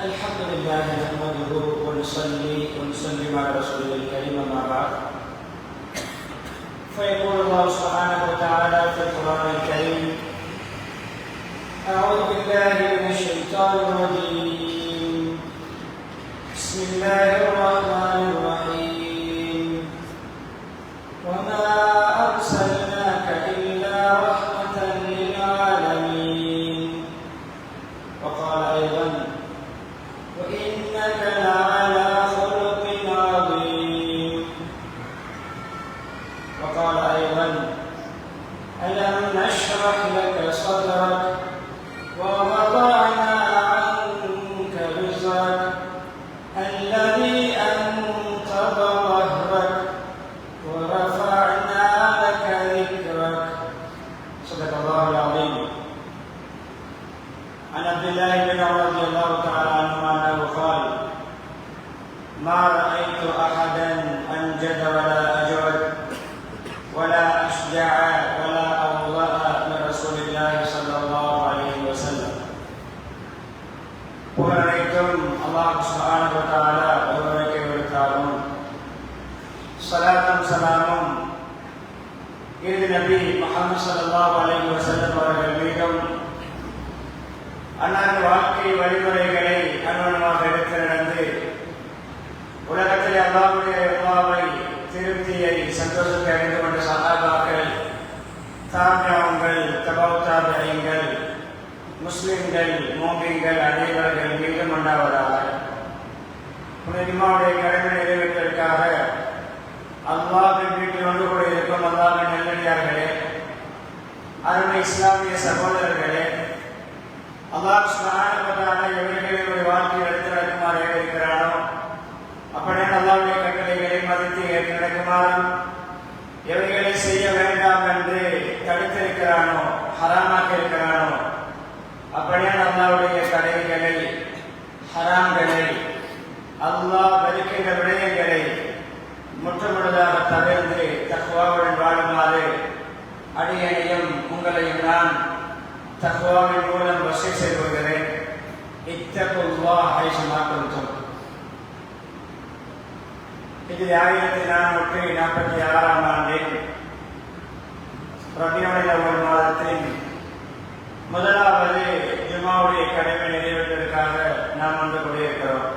الحمد لله نحمده ونصلي ونسلم على رسوله الكريم أما بعد فيقول الله سبحانه وتعالى في القرآن الكريم أعوذ بالله من الشيطان الرجيم بسم الله الرحمن الرحيم وما أرسلناك إلا رحمة للعالمين وقال أيضا وإنك لعلى خلق عظيم وقال أيضا ألم نشرح لك صدرك ووضعنا عنك وزرك الذي أنقض ظهرك ورفعنا لك ذكرك صدق الله العظيم. عن عبد الله بن عمر رضي الله تعالى عنهما انه قال ما رايت احدا انجد ولا اجود ولا اشجع ولا اوضأ من رسول الله صلى الله عليه وسلم. புகழனைத்தும் அல்லாஹ் சுப்ஹானஹு வ தஆலா ஒருவனுக்கே உரித்தாகும். ஸலாத்தும் ஸலாமும் இறுதி நபி முஹம்மது ஸல்லல்லாஹு அலைஹி வஸல்லம் அவர்கள் மீதும் அன்னாரின் வாழ்க்கை வழிமுறைகளை அனுபவமாக எடுத்து நடந்து உலகத்தில் அல்லாஹ்வுடைய அல்லாஹ்வை திருப்தியை சந்தோஷத்தை அடைந்து கொண்ட சஹாபாக்கள், தாபிஊன்கள், தபவு தாபிஈன்கள், முஸ்லிம்கள், மூமின்கள் அனைவர்கள் மீதும் உண்டாவதாக. ஜும்ஆவுடைய கடமை நிறைவேற்றுவதற்காக அல்லாஹ்வின் வீட்டில் ஒன்று கூட இருக்கும் அல்லாஹ்வின் நல்லடியார்களே, அருமை இஸ்லாமிய சகோதரர்களே, அல்லாஹ் சுப்ஹானஹு வ தஆலா எவர்களுடைய வாழ்க்கையை எடுத்து நடக்குமாறு ஏவிருக்கிறானோ அப்படியே அல்லாஹ்வுடைய கட்டளைகளை மதித்து ஏற்று நடக்குமாறும் எவைகளை செய்ய வேண்டாம் என்று தடுத்திருக்கிறானோ ஹராமாக்கி இருக்கிறானோ அப்படியே அல்லாஹ்வுடைய தடைகளை ஹராம்களை அல்லாஹ் வெறுக்கின்ற விடயங்களை முற்றுமுழுதாக தவிர்த்து தக்வாவுடன் வாழுமாறு அடியேனையும் உங்களையும் நான் தக்வாவின் மூலம் வசை செய்கிறேன். இத்தகுல்லாஹ் ஹைசுமா குன்தும். இது 1446 ஆண்டில் ரபியுல் அவ்வல் மாதத்தின் முதலாவது ஜும்ஆவுடைய கடமை நிறைவேற்றுவதற்காக நாம் வந்து கொண்டிருக்கிறோம்.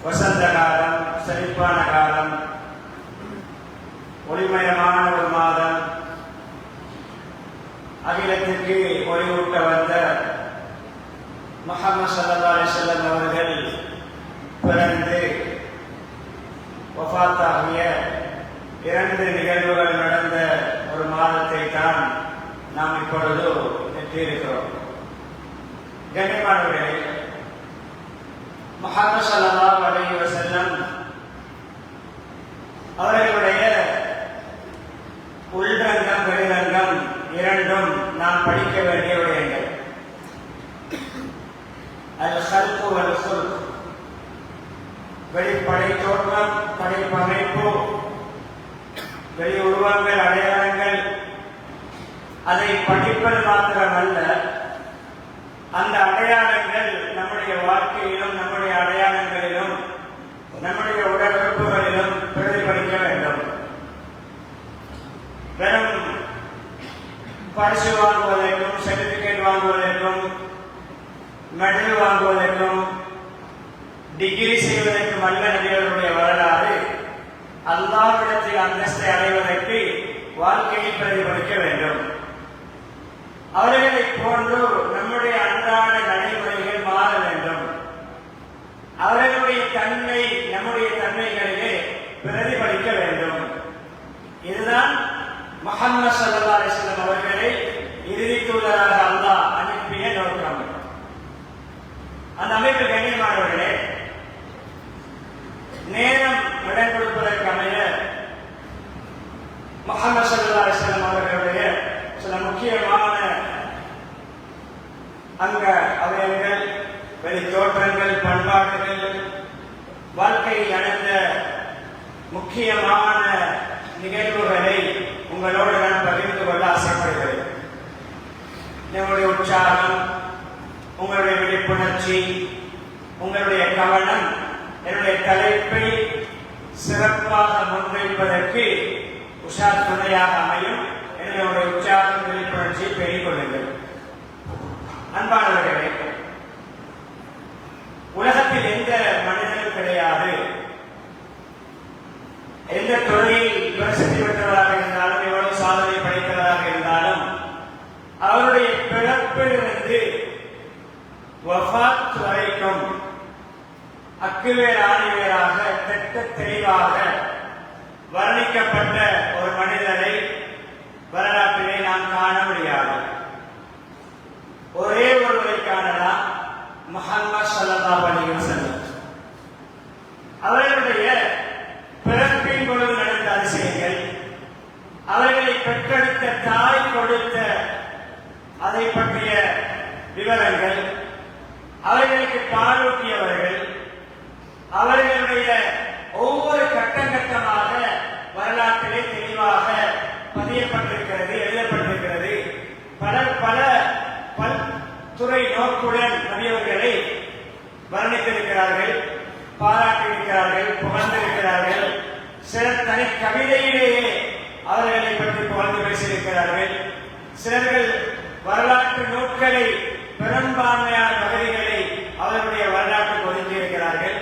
வசந்த காலம், செழிப்பான காலம், ஒளிமயமான ஒரு மாதம், அகிலத்திற்கு ஒளிவூட்ட வந்த முஹம்மது ஸல்லல்லாஹு அலைஹி வஸல்லம் அவர்கள் பிறந்து வஃபாத்தாகிய 2 நிகழ்வுகள் நடந்த ஒரு மாதத்தை தான் நாம் இப்பொழுது எட்டியிருக்கிறோம். கண்ணியமானவர்களே, முஹம்மது ஸல்லல்லாஹு அலைஹி வஸல்லம் அவர்களுடைய உள்ரங்கம் வெளிரங்கம் இரண்டும் நாம் படிக்க வேண்டிய விடயங்கள். அல் ஹல்கு வல் ஹுல்க், வெளிப்படை தோற்றம், படைப்பமைப்பு, வெளி உருவங்கள், அடையாளங்கள், அதை படிப்பது மாத்திரமல்ல, அந்த அடையாளங்கள் நம்முடைய வாழ்க்கையிலும் நம்முடைய அடையாளங்களிலும் நம்முடைய உடல் உறுப்புகளிலும் பிரதிபலிக்க வேண்டும். வெறும் பரிசு வாங்குவதற்கும், சர்டிபிகேட் வாங்குவதற்கும், மெடல் வாங்குவதற்கும், டிகிரி செய்வதற்கும் அல்ல நபிகளுடைய வரலாறு. அல்லாஹ்விடத்தில் அந்தஸ்தை அடைவதற்கு வாழ்க்கையில் பிரதிபலிக்க வேண்டும். அவர்களை போன்று நம்முடைய அன்றாட நடைமுறைகள் மாற வேண்டும். அவர்களுடைய தன்மை நம்முடைய தன்மைகளிலே பிரதிபலிக்க வேண்டும். இதுதான் முஹம்மது ஸல்லல்லாஹு அலைஹி வஸல்லம் அவர்களை இறுதி தூதராக அல்லாஹ் அனுப்பிய நோக்கம். அந்த அமைப்பு கண்ணியமானவர்களே, நேரம் இடம் கொடுப்பதற்கு அமைய முஹம்மது ஸல்லல்லாஹு அலைஹி வஸல்லம் அவர்களுடைய சில முக்கியமான அங்க அவயங்கள், வெளி தோற்றங்கள், பண்பாடுகள், வாழ்க்கையில் நடந்த முக்கியமான நிகழ்வுகளை உங்களோடு நான் பகிர்ந்து கொள்ள ஆசைப்படுகிறேன். உங்களுடைய உற்சாகம், உங்களுடைய விழிப்புணர்ச்சி, உங்களுடைய கவனம் என்னுடைய தலைப்பை சிறப்பாக முன்வைப்பதற்கு உஷார் துணையாக அமையும். என்னுடைய உற்சாகம், விழிப்புணர்ச்சியை பெருகிக் கொள்ளுங்கள். அன்பானவர்களே, உலகத்தில் எந்த மனிதனும் கிடையாது, எந்த துறையில் பிரசித்தி பெற்றவராக இருந்தாலும், எவ்வளவு சாதனை படைத்தவராக இருந்தாலும், அவருடைய பிறப்பிலிருந்து வஃபாத் வரைக்கும் அக்குவேர் ஆணிவேராக திட்ட தெளிவாக வர்ணிக்கப்பட்ட ஒரு மனிதரை வரலாற்றிலே நாம் காண முடியாது. ஒரே ஒருவரை காணலாம், முஹம்மது ஸல்லல்லாஹு அலைஹி வஸல்லம். அவர்களுடைய பிறப்பின் பொழுது நடந்த அதிசயங்கள், அவர்களை பெற்றெடுத்த தாய் கொடுத்த அதை பற்றிய விவரங்கள், அவர்களுக்கு பாலூட்டியவர்கள், அவர்களுடைய ஒவ்வொரு கட்டங்கட்டமாக வரலாற்றிலே தெளிவாக பதியப்பட்டிருக்கிறது, எழுதப்பட்டிருக்கிறது. பல பல்துறை நோக்குடன் நபியவர்களை வர்ணித்திருக்கிறார்கள், பாராட்டியிருக்கிறார்கள், புகழ்ந்திருக்கிறார்கள். சிலர் தனி கவிதையிலேயே அவர்களை பற்றி புகழ்ந்து பேசியிருக்கிறார்கள். சிலர்கள் வரலாற்று நூல்களை, பெரும்பான்மையான பகுதிகளை அவர்களுடைய வரலாற்று ஒதுக்கியிருக்கிறார்கள்.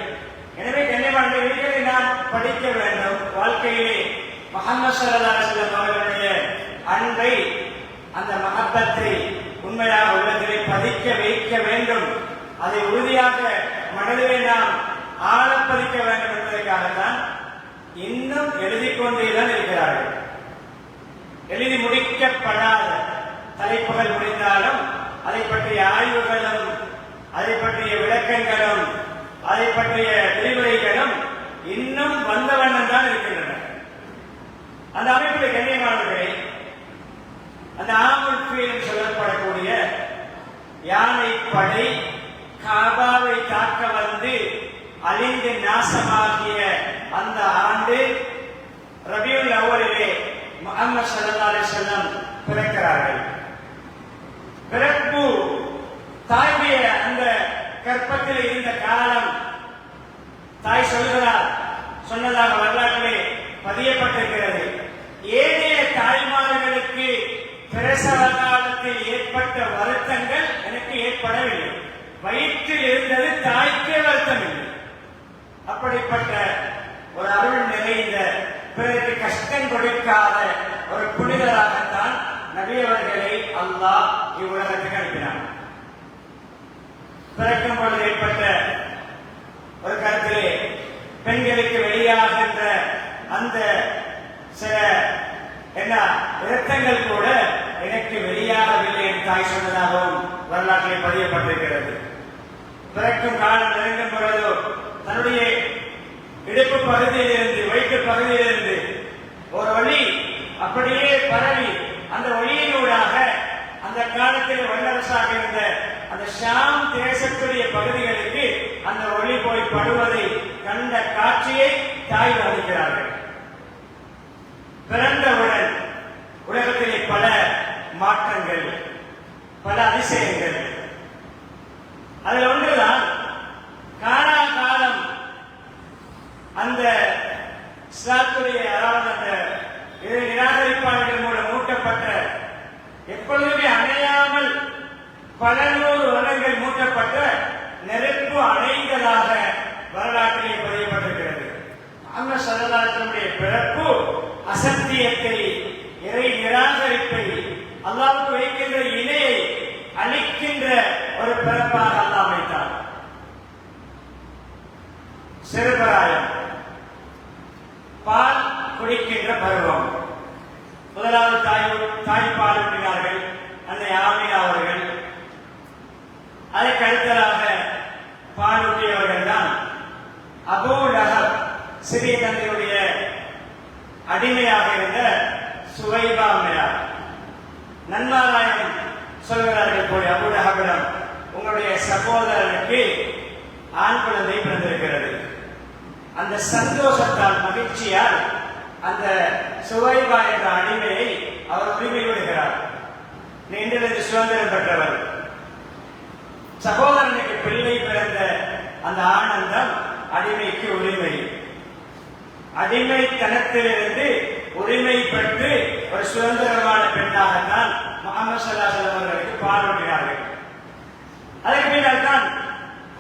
எனவே கண்ணியமானவர்களை நாம் படிக்க வேண்டும். வாழ்க்கையிலே முஹம்மது ஸல்லல்லாஹு அலைஹி வஸல்லம் அவர்களுடைய அன்பை, அந்த மஹப்பத்தை உண்மையாக உள்ளத்திலே பதிக்க வைக்க வேண்டும். அதை உறுதியாக மனதிலே நாம் ஆழப்பதிக்க வேண்டும் என்பதற்காகத்தான் இன்னும் எழுதிக் கொண்டேதான் இருக்கிறார்கள். எழுதி முடிக்கப்படாத தலைப்புகள் முடிந்தாலும் அதை பற்றிய ஆய்வுகளும், அதை பற்றிய விளக்கங்களும், அதை பற்றிய விரிவுரைகளும் இன்னும் வந்த வண்ணம் தான் இருக்கின்றன. அந்த அமைப்புடைய கண்ணியமானவர்களை, அந்த ஆமுல் ஃபீல் சொல்லப்படக்கூடிய யானை படை காபாவை தாக்க வந்து அழிந்து நாசமாகிய அந்த ஆண்டு ரபியுல் அவ்வலிலே முஹம்மது ஸல்லல்லாஹு அலைஹி வஸல்லம் பிறக்கிறார்கள். பிறப்பு தாயுடைய அந்த கற்பத்தில் இருந்த காலம் தாய் சொல்கிறார், சொன்னதாக வரலாற்றிலே பதியப்பட்டிருக்கிறது. ஏனைய தாய்மார்களுக்கு பிரசவ காலத்தில் ஏற்பட்ட வருத்தங்கள் எனக்கு ஏற்படவில்லை. வயிற்றில் இருந்தது தாய்க்கே வருத்தம் இல்லை. அப்படிப்பட்ட ஒரு அருள் நிறைந்த, பிறருக்கு கஷ்டம் கொடுக்காத ஒரு புனிதராகத்தான் நபி அவர்களை அல்லாஹ் இவ்வுலகத்துக்கு அனுப்பினார். பிறக்கும் பொழுது ஏற்பட்ட ஒரு கருத்திலே பெண்களுக்கு வெளியாகின்ற அந்த சில இரத்தங்கள் கூட எனக்கு வெளியாகவில்லை என்று தாய் சொன்னதாகவும் வரலாற்றிலே பதியப்பட்டிருக்கிறது. பிறக்கும் காலம் நெருங்கும் பொழுது தன்னுடைய இடுப்பு பகுதியிலிருந்து, வயிற்று பகுதியிலிருந்து ஒரு ஒளி அப்படியே பரவி, அந்த ஒளியினூடாக அந்த காலத்தில் வல்லரசாக இருந்த அந்த ஷாம் தேசத்துடைய பகுதிகளுக்கு அந்த ஒளி போய் படுவதை கண்ட காட்சியை தாய் வகிக்கிறார்கள். பிறந்தவுடன் உலகத்திலே பல மாற்றங்கள், பல அதிசயங்கள். அதில் ஒன்றுதான் காலாகாலம் அந்த இஸ்லாத்துடைய, அதாவது அந்த நிராகரிப்பாளர்கள் பல நூறு வருடங்கள் மூட்டப்பட்ட நெருப்பு அணைந்ததாக வரலாற்றிலே பதியப்பட்டிருக்கிறது. முஹம்மது ஸல்லல்லாஹு அலைஹி வஸல்லம் பிறப்பு அசத்தியத்தை, இறை நிராகரிப்பை, அல்லாஹ்வுக்கு வைக்கின்ற இணையை அழிக்கின்ற ஒரு பிறப்பாக அல்லாஹ் வைத்தார். சிறுபிராயம், பால் குடிக்கின்ற பருவம். முதலாவது தாய்ப்பால் ஊட்டினார்கள் அன்னை ஆமினா அவர்கள். அதற்கு அடுத்ததாக பாலூட்டியவர்கள் தான் அபூ லஹப், சிறிய தந்தையுடைய அடிமையாக இருந்த சுவைபா அம்மையார். நன்மாராயணம் சொல்கிறார்கள் போல அபூ லஹபிடம் உங்களுடைய சகோதரனுக்கு ஆண் குழந்தை பிறந்திருக்கிறது. அந்த சந்தோஷத்தால், மகிழ்ச்சியால் அந்த சுவைபா என்ற அடிமையை அவர் உரிமை விடுகிறார். நீண்டிலிருந்து சுதந்திரம் பெற்றவர். சகோதரனுக்கு பிள்ளை பிறந்த அந்த ஆனந்தம் அடிமைக்கு உரிமை. அடிமைத்தனத்திலிருந்து உரிமை பெற்று ஒரு சுதந்திரமான பெண்ணாகத்தான் முஹம்மது ஸல்லல்லாஹு அலைஹி வஸல்லம் அவர்களுக்கு பாலூட்டினார்கள். அதற்கு பின்னால் தான்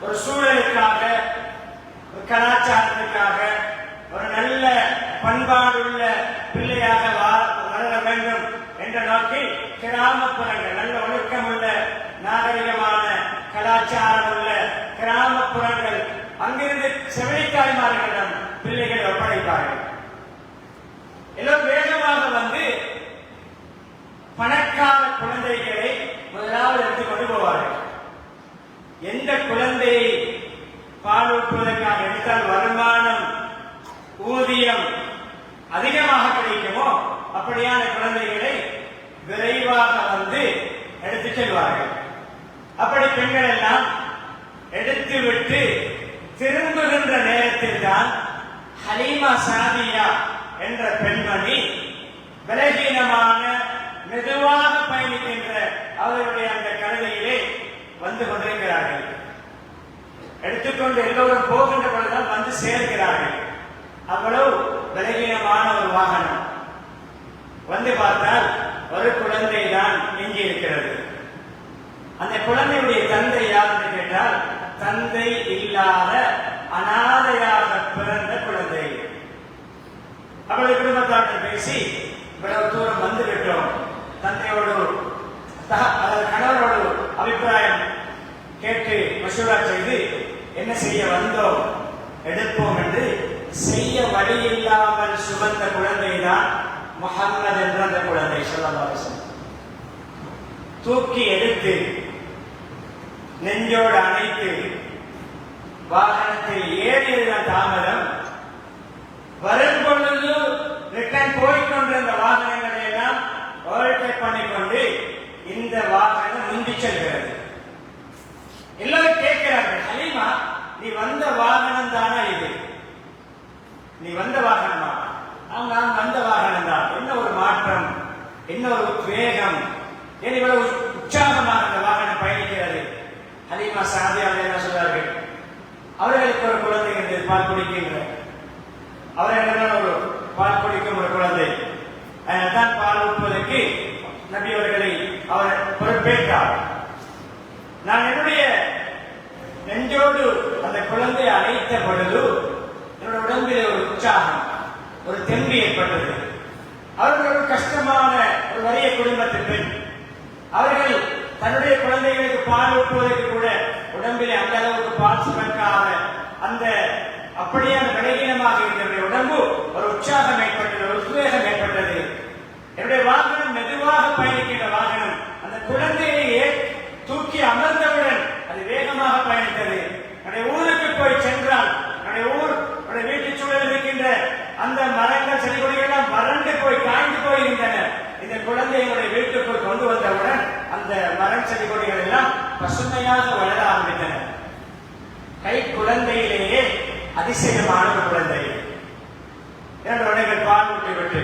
ஒரு சூழலுக்காக, ஒரு கலாச்சாரத்துக்காக, ஒரு நல்ல பண்பாடுள்ள பிள்ளையாக வளர வேண்டும் என்ற நோக்கில் கிராமப்புறங்கள், நல்ல ஒழுக்கமுள்ள நாகரிகமான கலாச்சாரம் உள்ள கிராமப்புறங்கள், அங்கிருந்து செவிலித்தாய்மார்களிடம் பிள்ளைகளை ஒப்படைப்பார்கள். எல்லோரும் வேகமாக வந்து பணக்கார குழந்தைகளை முதலாவது எடுத்துக் கொண்டு போவார்கள். எந்த குழந்தையை பாலூட்டுவதற்காக எடுத்தால் வருமானம், ஊதியம் அதிகமாக கிடைக்குமோ அப்படியான குழந்தைகளை விரைவாக வந்து எடுத்துச் செல்வார்கள். அப்படி பெண்கள் எல்லாம் எடுத்துவிட்டு திரும்புகின்ற நேரத்தில் தான் ஹலீமா சாதியா என்ற பெண்மணி பலகீனமான, மெதுவாக பயணிக்கின்ற அவருடைய அந்த கழுதையிலே வந்து கொண்டிருக்கிறார்கள். எடுத்துக்கொண்டு எல்லோரும் போகின்ற பொழுதுதான் வந்து சேர்க்கிறார்கள். அவ்வளவு பலகீனமான ஒரு வாகனம். வந்து பார்த்தால் ஒரு குழந்தை தான் எஞ்சி இருக்கிறது. அந்த குழந்தையுடைய தந்தை யார் என்று கேட்டால், தந்தை இல்லாத அனாதையாக பிறந்த குழந்தை. அவளுடைய குடும்பத்தார்கள் பேசி இவ்வளவு தூரம் வந்து விட்டோம், தந்தையோடு கணவரோடு அபிப்பிராயம் கேட்டு மசூரா செய்து என்ன செய்ய வந்தோம், எடுப்போம் என்று செய்ய வழி இல்லாமல் சுமந்த குழந்தைதான் முஹம்மது என்ற அந்த குழந்தை. ஸல்லல்லாஹு அலைஹி வஸல்லம் தூக்கி எடுத்து நெஞ்சோடு அணைத்து வாகனத்தில் ஏறியதுதான் தாமதம். வரும் பொழுது ரிட்டர்ன் போய்கொண்டிருந்த வாகனங்களை எல்லாம் ஓவர்டேக் பண்ணிக்கொண்டு இந்த வாகனம் முந்தி செல்கிறது. எல்லாரும் கேட்கிறார்கள், ஹலீமா நீ வந்த வாகனம் தானா இது? நீ வந்த வாகனமா? நான் வந்த வாகனம் தான். என்ன ஒரு மாற்றம், என்ன ஒரு வேகம், ஏன் இவ்வளவு உற்சாகமாக அந்த வாகனம் பயணிக்கிறது? ஹலீமா சாதியா என்ன சொல்றார்கள், அவர்களுக்கு ஒரு குழந்தை இருந்தது, பால் குடிக்கின்ற, அவர்கள் ஒரு பால் குடிக்கும் ஒரு குழந்தை. தான் பால் ஊட்டுவதற்கு நபி அவர்களை அவர் பொறுப்பேற்றார். நான் என்னுடைய நெஞ்சோடு அந்த குழந்தை அழைத்த பொழுது என்னுடைய உடம்பிலே ஒரு உற்சாகம், ஒரு தெம்பு ஏற்பட்டது. அவர்கள் ஒரு கஷ்டமான ஒரு வறிய குடும்பத்து பெண். அவர்கள் தன்னுடைய குழந்தைகளுக்கு பால் ஊட்டுவதற்கு கூட உடம்பிலே அந்த அளவுக்கு பால் சுமக்காத அந்த அப்படியே அந்த பலகீனமாக இருக்கிற உடம்பு ஒரு உற்சாகம் ஏற்பட்டது, ஒரு உத்வேகம் ஏற்பட்டது. என்னுடைய வாகனம் மெதுவாக பயணிக்கின்ற வாகனம் அந்த குழந்தையை தூக்கி அமர்ந்தவுடன் அது வேகமாக பயணித்தது. என்னுடைய ஊருக்கு போய் சென்றால் என்னுடைய வீட்டு சூழல் இருக்கின்ற அந்த மரங்கள், செடி கொடிகள் எல்லாம் வறண்டு போய் காய்ந்து போயிருந்தன. இந்த குழந்தைகளுடைய வீட்டுக்குள் கொண்டு வந்தவுடன் அந்த மரம், செடி கொடிகள் எல்லாம் பசுமையாக வளர ஆரம்பித்தன. கை குழந்தையிலேயே அதிசயமான ஒரு குழந்தை. 2 வருடங்கள் பால் ஊட்டி விட்டு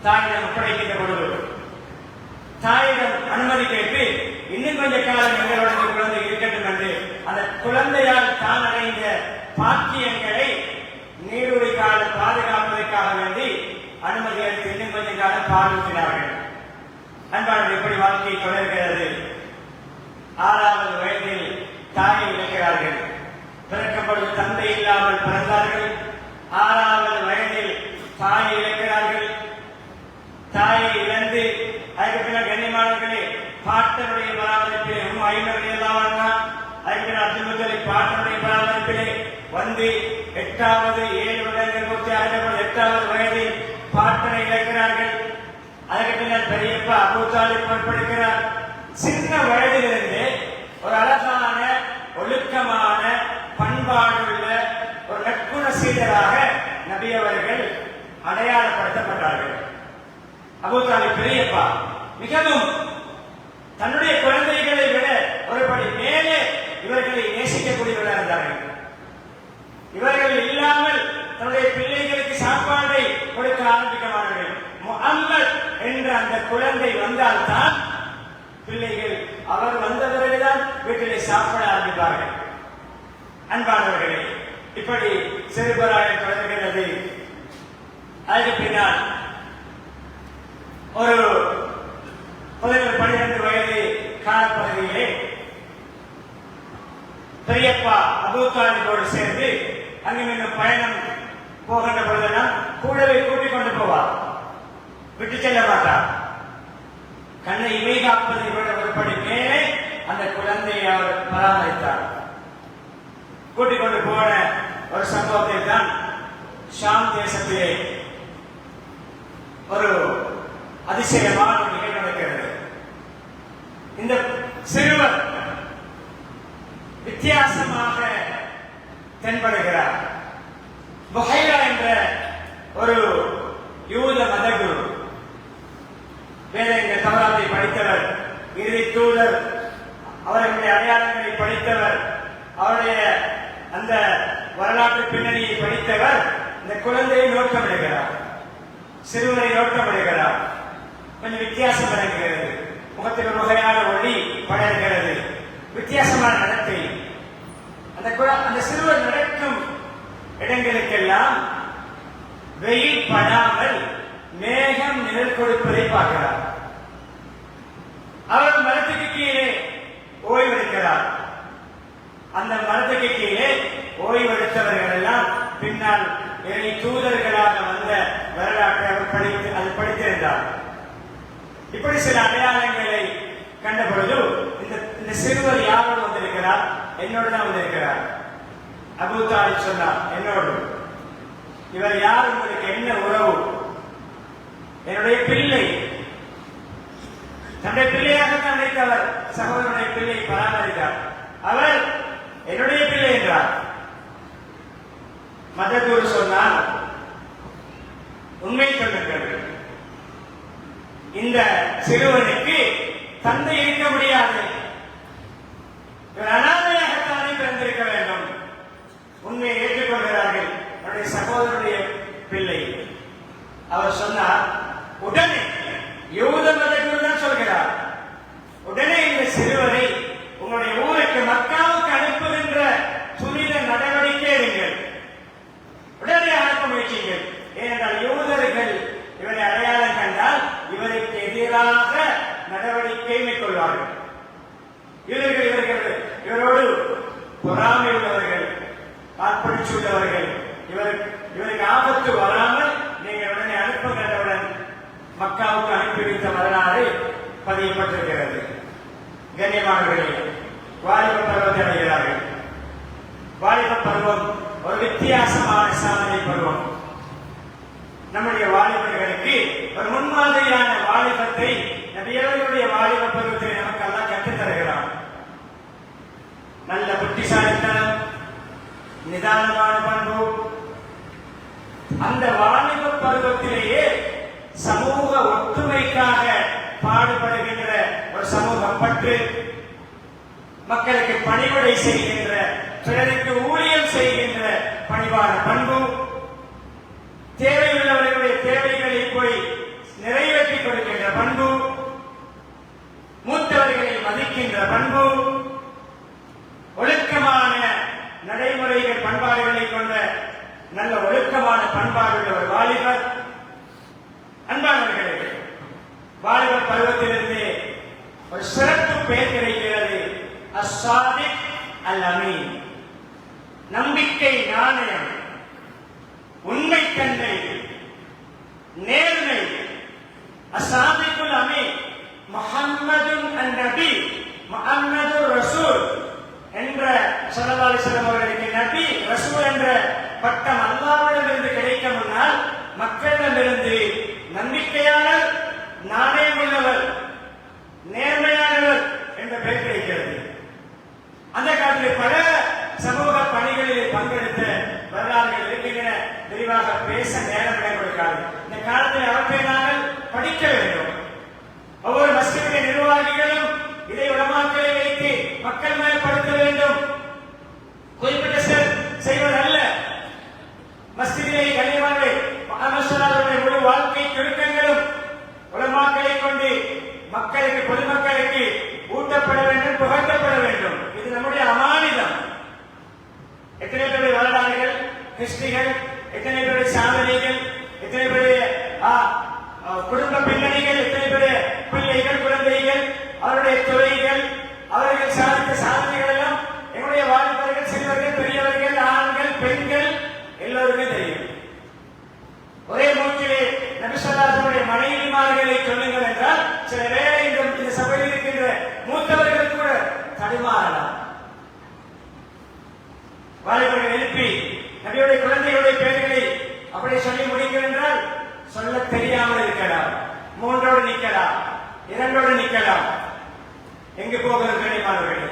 தாயிடம் ஒப்படைக்கின்ற பொழுது தாயிடம் அனுமதி கேட்டு இன்னும் கொஞ்ச காலம் எங்களோட குழந்தை இருக்கட்டும் என்று அந்த குழந்தையால் தான் அடைந்த பாக்கியங்களை நீருடைய காலம் பாதுகாப்பதற்காக வேண்டி அனுமதி அளித்து இன்னும் கொஞ்ச காலம் பால் ஊற்றினார்கள். அன்பாளர்கள் எப்படி வாழ்க்கை தொடர்கிறது? 6வது வயதில் தாயை இழக்கிறார்கள். பிறக்கும் பொழுது தந்தை இல்லாமல் பிறந்தார்கள். 6வது வயதில் தாயை இழக்கிறார்கள். தாயை இழந்து அதுக்கு பின்னர் கண்ணியமானவர்களே பாட்டனுடைய பராமரிப்பிலே 500 அதுக்கு அப்துல் முத்தலிப் பாட்டனுடைய பராமரிப்பிலே வந்து 8வது 7 வருடங்கள் பூர்த்தி ஆகின்ற 8வது வயதில் பாட்டனை இழக்கிறார்கள். அதற்கு பின்னர் பெரியப்பா அபூ தாலிப் பொறுப்பெடுக்கிறார். சின்ன வயதிலிருந்து ஒரு அழகான ஒழுக்கமான பண்பாடுள்ள ஒரு நற்குண சீடராக நபி அவர்கள் அடையாளப்படுத்தப்பட்டார்கள். அபூ தாலிப் பெரியப்பா மிகவும் தன்னுடைய குழந்தைகளை விட ஒருபடி மேலே இவர்களை நேசிக்கக்கூடியவர்களாக இருந்தார்கள். இவர்கள் இல்லாமல் தன்னுடைய பிள்ளைகளுக்கு சாப்பாடை கொடுக்க ஆரம்பிக்கமானார்கள். முஹம்மத் என்ற அந்த குழந்தை வந்தால்தான் பிள்ளைகள் அவர் வந்த பிறகுதான் வீட்டிலே சாப்பிட ஆரம்பிப்பார்கள். அன்பானவர்களே, இப்படி சிறுபராயம் தொடர்கிறது. அதுக்கு பின்னால் ஒரு 12 வயது காலப்பகுதியிலே பெரியப்பா அபூ தாலிபோடு சேர்ந்து அங்கும் பயணம் போகின்ற பொழுதெல்லாம் கூடவே கூட்டிக் கொண்டு போவார், விட்டு செல்ல மாட்டார். கண்ணை இமை காப்பதை விட ஒருபடி மேலே அந்த குழந்தையை அவர் பராமரித்தார். கூட்டிக் கொண்டு போன ஒரு சம்பவத்தை தான் ஷாம் தேசத்திலே ஒரு அதிசயமான நிகழ்வு நடக்கிறது. இந்த சிறுவர் வித்தியாசமாக தென்படுகிறார். புஹைரா என்ற ஒரு யூத மதகுரு, வேதங்க தவறாத்தை படித்தவர், இறுதி தூதர், அவர்களுடைய அடையாளங்களை படித்தவர், அவருடைய அந்த வரலாற்று பின்னணியை படித்தவர் இந்த குழந்தையை நோக்கமிடுகிறார், சிறுவரை நோக்கமிடுகிறார். கொஞ்சம் வித்தியாசம் நடக்கிறது, முகத்தில் ஒரு வகையான ஒளி படர்கிறது, வித்தியாசமான நடத்தை. அந்த சிறுவர் நடக்கும் இடங்களுக்கெல்லாம் வெயில் படாமல் மேகம் நிழல் கொடுப்பதை பார்க்கிறார். அவர் மரத்துக்கு கீழே ஓய்வெடுக்கிறார். அந்த மரத்துக்கு கீழே ஓய்வெடுத்தவர்கள் எல்லாம் பின்னால் இறை தூதர்களாக வந்த வரலாற்றை அவர் படித்திருந்தார். இப்படி சில அடையாளங்களை கண்ட பொழுது இந்த சிறுவர் யாரோடு வந்திருக்கிறார்? என்னோடு தான் வந்திருக்கிறார். அபூ தாலிப் சொன்னார், என்னோடு. இவர் யார்? உங்களுக்கு என்ன உறவு? என்னுடைய பிள்ளை. தன்னுடைய பிள்ளையாகத்தான் நினைத்தவர் சகோதரனுடைய பிள்ளை பராமரித்தார். அவர் என்னுடைய பிள்ளை என்றார். மதகுரு சொன்னால், உண்மை சொல்லுங்கள், இந்த சிறுவனுக்கு தந்தை இருக்க முடியாது, இவர் அனாதையாகத்தானே பிறந்திருக்க வேண்டும். உண்மையை ஏற்றுக்கொள்கிறார்கள். அவருடைய சகோதரனுடைய பிள்ளை. அவர் சொன்னார், உடனே யூத மதகுரு தான் சொல்கிறார், உடனே இந்த சிறுவரை உங்களுடைய ஊருக்கு மக்காவுக்கு அனுப்புகின்ற துரித நடவடிக்கை எடுங்கள், உடனே அனுப்ப முயற்சிகள். ஏனென்றால் யூதர்கள் இவரை அடையாளம் கண்டால் இவருக்கு எதிராக நடவடிக்கை மேற்கொள்வார்கள். இவரோடு பொறாமை உள்ளவர்கள், காற்படிச்சுள்ளவர்கள். இவருக்கு ஆபத்து வராமல் நீங்கள் உடனே அனுப்புகிறவுடன் மக்காவுக்கு அனுப்பி வைத்த வரலாறு பதியப்பட்டிருக்கிறது. கண்ணியமானவர்களே, வாலிப பருவத்தை அடைகிறார்கள். வாலிப பருவம் ஒரு வித்தியாசமான சாதனை பருவம். நம்முடைய வாலிபர்களுக்கு ஒரு முன்மாதிரியான வாலிபத்தை நபியவர்களுடைய வாலிப பருவத்தை நமக்கு எல்லாம் கற்றுத் தருகிறார். நல்ல புத்திசாலித்தனம், நிதானமான பண்பு. அந்த வாலிப பருவத்திலேயே சமூக ஒற்றுமைக்காக பாடுபடுகின்ற ஒரு சமூக பற்று, மக்களுக்கு பணிவிடை செய்கின்ற, பிறருக்கு ஊழியம் செய்கின்ற பணிவான பண்பு, தேவையுள்ளவர்களுடைய தேவைகளை போய் நிறைவேற்றி கொடுக்கின்ற பண்பு, மூத்தவர்களை மதிக்கின்ற பண்பு, ஒழுக்கமான நடைமுறைகள் பண்பாடுகளை கொண்ட நல்ல ஒழுக்கமான பண்பாடுள்ள ஒரு வாலிபர். அன்பானவர்களே, வாலிபர் பருவத்திலிருந்து ஒரு சிறப்பு பெயர் கிடைக்கிறது, அஸ்ஸாதிக் அல் அமீன், நம்பிக்கை நாணயம், உண்மைத்தன்மை, நேர்மை. அஸ்ஸாதிகுல் அமீன் முஹம்மதுன் அன்-நபி, முஹம்மது ரசூல் என்ற ஸல்லல்லாஹு அலைஹி வஸல்லம் அவர்களுக்கு நபி ரசூல் என்ற பட்டம் அல்லாஹ்விடமிருந்து கிடைக்க முன்னால் மக்களிடமிருந்து நம்பிக்கையாளர், நாணயமுள்ளவர், நேர்மையானவர் என்ற பெயர் கிடைக்கிறது. அந்த காலத்தில் பல சமூக பணிகளில் பங்கெடுத்த வரலாறுகள் இருக்கின்றன. விரிவாக பேச நேரம் இடம் கொடுக்காது. இந்த காலத்தில் அவற்றை நாங்கள் படிக்க வேண்டும். ஒவ்வொரு மஸ்ஜிதுடைய நிர்வாகிகளும் இதை உலமாக்களை வைத்து மக்கள் மயப்படுத்த வேண்டும். குறிப்பிட்ட செய்வதல்ல. மஸ்ஜிதிலே கண்ணியமானே முஹம்மது ஸல்லல்லாஹு அலைஹி வஸல்லம் முழு வாழ்க்கை சுருக்கங்களும் உலமாக்களை கொண்டு மக்களுக்கு, பொதுமக்களுக்கு ஊட்டப்பட வேண்டும், புகட்டப்பட வேண்டும். இது நம்முடைய அமானிதம். எத்தனை பேருடைய வரலாறுகள், ஹிஸ்டரிகள், எத்தனை பேருடைய சாதனைகள், எத்தனை பேருடைய குடும்ப பின்னணிகள், எத்தனை பேருடைய பிள்ளைகள், குழந்தைகள், அவருடைய துறைகள், அவர்கள் சாதித்த சாதனைகள் எல்லாம் எங்களுடைய வாலிபர்கள், சிறுவர்கள், பெரியவர்கள், ஆண்கள், பெண்கள் எல்லோருக்கும் தெரியும். ஒரே மூச்சிலே நபி ஸல்லல்லாஹு அலைஹி வஸல்லம் மனைவிமார்களை சொல்லுங்கள் என்றால் சில வேளை இந்த சபையில் இருக்கின்ற மூத்தவர்கள் கூட தடுமாறலாம். வாலிபர்கள் எழுப்பி நபியுடைய குழந்தைகளுடைய பெயர்களை அப்படி சொல்லி முடிக்க என்றால் சொல்ல தெரியாமல் இருக்கலாம், மூன்றோடு நிற்கலாம், இரண்டோடு நிற்கலாம். எங்கு போகிறது கண்ணியமானவர்களே?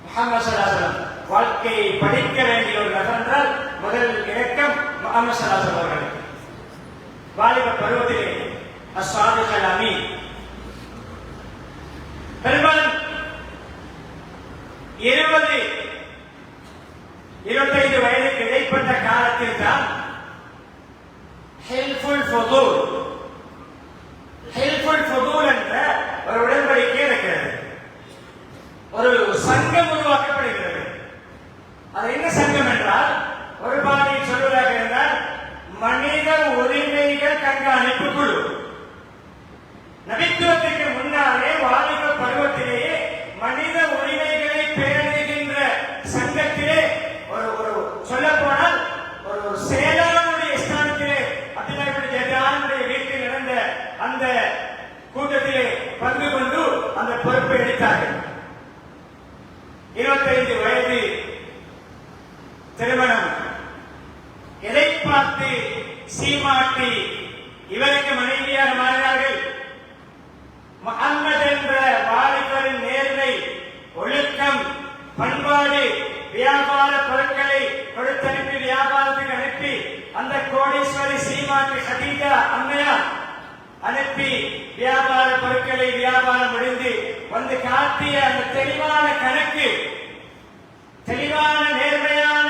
முஹம்மது ஸல்லல்லாஹு அலைஹி வஸல்லம் வாழ்க்கையை படிக்க வேண்டிய ஒரு நபர் என்றால் முதல் இலக்கம் முஹம்மது ஸல்லல்லாஹு அலைஹி வஸல்லம் அவர்கள். வாலிப பருவத்திலே அஸ்ஸாதிக் அல் அமீன், பெரும்பாலும் 20-25 வயதுக்கு இடைப்பட்ட காலத்தில் தான் ஹில்ஃபுல் ஃபுதூல் என்ற ஒரு உடன்படிக்கை இருக்கிறது. ஒரு சங்கம் உருவாக்கப்படுகிறது. அது என்ன சங்கம் என்றால், ஒரு பாணியில் சொல்வதாக இருந்தால் மனித உரிமைகள் கண்காணிப்பு குழு. நபித்துவத்திற்கு முன்னாலே வாலிப பருவத்திலேயே மனித உரிமைகளை பேணுகின்ற சங்கத்திலே ஒரு சொல்ல போனால் ஒரு செயலாளருடைய ஸ்தானத்திலே அப்துல்லாஹ் வீட்டில் நடந்த அந்த கூட்டத்திலே பங்கு கொண்டு அந்த பொறுப்பை எடுத்தார்கள். 25 வயது திருமணம். எதை பார்த்து சீமாட்டி இவருக்கு மனைவியாக மாறினார்கள்? முஹம்மது என்ற வாலிபரின் நேர்மை, ஒழுக்கம், பண்பாடு, வியாபார பொருட்களை கொடுத்தனுப்பி வியாபாரத்துக்கு அனுப்பி அந்த கோடீஸ்வரி சீமாட்டி ஹதீஜா அம்மையார் அனுப்பி வியாபார பொருட்களை வியாபாரம் முடிந்து வந்து காட்டிய அந்த தெளிவான கணக்கு, தெளிவான நேர்மையான